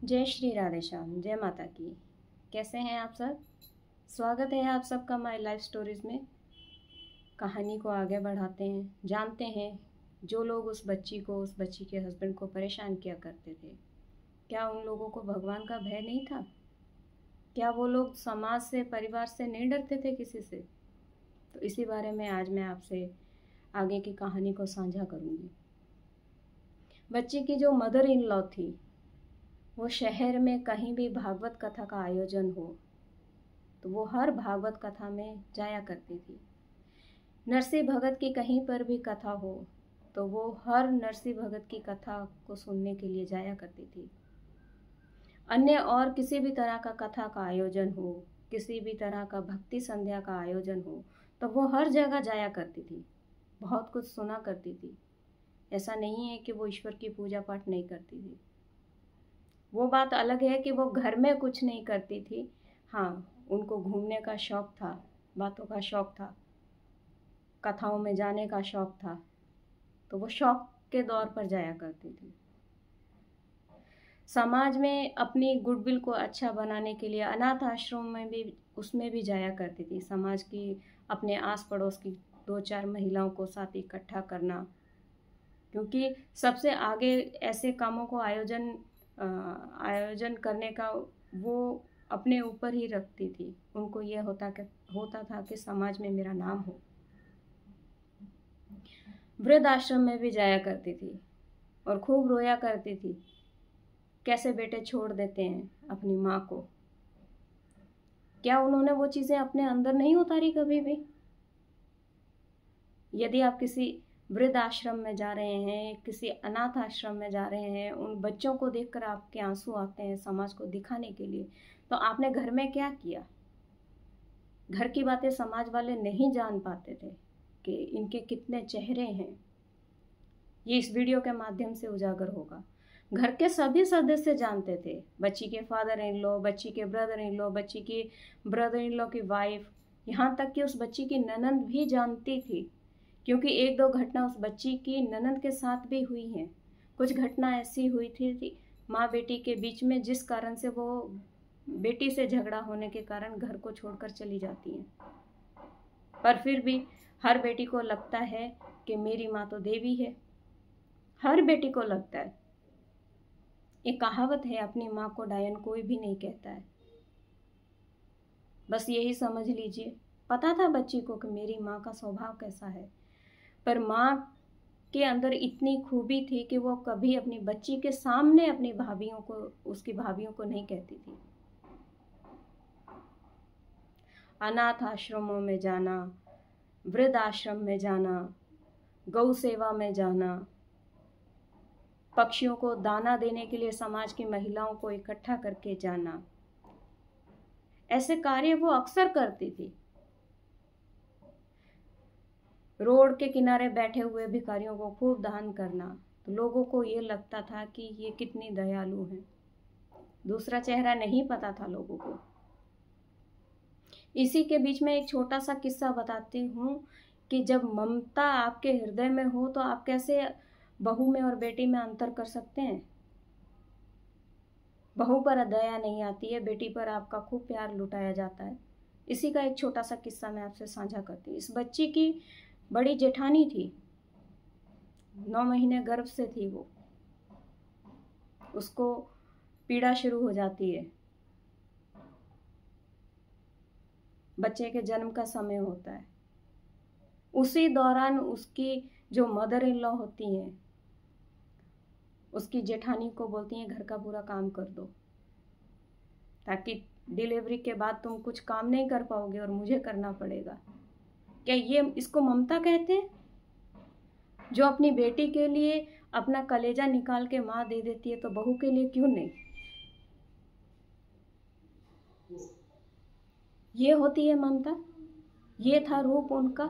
जय श्री राधे श्याम, जय माता की। कैसे हैं आप सब? स्वागत है आप सबका माय लाइफ स्टोरीज में। कहानी को आगे बढ़ाते हैं, जानते हैं जो लोग उस बच्ची के हस्बैंड को परेशान किया करते थे, क्या उन लोगों को भगवान का भय नहीं था? क्या वो लोग समाज से, परिवार से नहीं डरते थे किसी से? तो इसी बारे में आज मैं आपसे आगे की कहानी को साझा करूँगी। बच्ची की जो मदर इन लॉ थी, वो शहर में कहीं भी भागवत कथा का आयोजन हो तो वो हर भागवत कथा में जाया करती थी। नरसिंह भगत की कहीं पर भी कथा हो तो वो हर नरसिंह भगत की कथा को सुनने के लिए जाया करती थी। अन्य और किसी भी तरह का कथा का आयोजन हो, किसी भी तरह का भक्ति संध्या का आयोजन हो तो वो हर जगह जाया करती थी, बहुत कुछ सुना करती थी। ऐसा नहीं है कि वो ईश्वर की पूजा पाठ नहीं करती थी। वो बात अलग है कि वो घर में कुछ नहीं करती थी। हाँ, उनको घूमने का शौक़ था, बातों का शौक़ था, कथाओं में जाने का शौक़ था, तो वो शौक़ के दौर पर जाया करती थी। समाज में अपनी गुडविल को अच्छा बनाने के लिए अनाथ आश्रम में भी, उसमें भी जाया करती थी। समाज की, अपने आस पड़ोस की 2-4 महिलाओं को साथ इकट्ठा करना, क्योंकि सबसे आगे ऐसे कामों को आयोजन करने का वो अपने ऊपर ही रखती थी। उनको ये होता था कि समाज में मेरा नाम हो। वृद्ध आश्रम में भी जाया करती थी और खूब रोया करती थी, कैसे बेटे छोड़ देते हैं अपनी माँ को। क्या उन्होंने वो चीज़ें अपने अंदर नहीं उतारी कभी भी? यदि आप किसी वृद्ध आश्रम में जा रहे हैं, किसी अनाथ आश्रम में जा रहे हैं, उन बच्चों को देखकर आपके आंसू आते हैं समाज को दिखाने के लिए, तो आपने घर में क्या किया? घर की बातें समाज वाले नहीं जान पाते थे कि इनके कितने चेहरे हैं। ये इस वीडियो के माध्यम से उजागर होगा। घर के सभी सदस्य जानते थे, बच्ची के फादर इन लॉ, बच्ची के ब्रदर इन लॉ, बच्ची की ब्रदर इन लॉ की वाइफ, यहाँ तक कि उस बच्ची की ननंद भी जानती थी, क्योंकि 1-2 घटना उस बच्ची की ननंद के साथ भी हुई हैं। कुछ घटना ऐसी हुई थी माँ बेटी के बीच में, जिस कारण से वो बेटी से झगड़ा होने के कारण घर को छोड़कर चली जाती हैं। पर फिर भी हर बेटी को लगता है कि मेरी माँ तो देवी है। हर बेटी को लगता है। एक कहावत है, अपनी माँ को डायन कोई भी नहीं कहता है। बस यही समझ लीजिए, पता था बच्ची को कि मेरी माँ का स्वभाव कैसा है, पर माँ के अंदर इतनी खूबी थी कि वो कभी अपनी बच्ची के सामने अपनी भाभियों को, उसकी भाभियों को नहीं कहती थी। अनाथ आश्रमों में जाना, वृद्ध आश्रम में जाना, गौ सेवा में जाना, पक्षियों को दाना देने के लिए समाज की महिलाओं को इकट्ठा करके जाना, ऐसे कार्य वो अक्सर करती थी। रोड के किनारे बैठे हुए भिखारियों को खूब दान करना, तो लोगों को ये लगता था कि ये कितनी दयालु हैं। दूसरा चेहरा नहीं पता था लोगों को। इसी के बीच में एक छोटा सा किस्सा बताती हूँ कि जब ममता आपके हृदय में हो तो आप कैसे बहू में और बेटी में अंतर कर सकते हैं। बहू पर दया नहीं आती है, बेटी पर आपका खूब प्यार लुटाया जाता है। इसी का एक छोटा सा किस्सा मैं आपसे साझा करती हूँ। इस बच्ची की बड़ी जेठानी थी, 9 महीने गर्भ से थी वो। उसको पीड़ा शुरू हो जाती है, बच्चे के जन्म का समय होता है। उसी दौरान उसकी जो मदर इन लॉ होती हैं, उसकी जेठानी को बोलती हैं घर का पूरा काम कर दो, ताकि डिलीवरी के बाद तुम कुछ काम नहीं कर पाओगे और मुझे करना पड़ेगा। क्या ये इसको ममता कहते हैं? जो अपनी बेटी के लिए अपना कलेजा निकाल के माँ दे देती है, तो बहू के लिए क्यों नहीं? ये होती है ममता। ये था रूप उनका।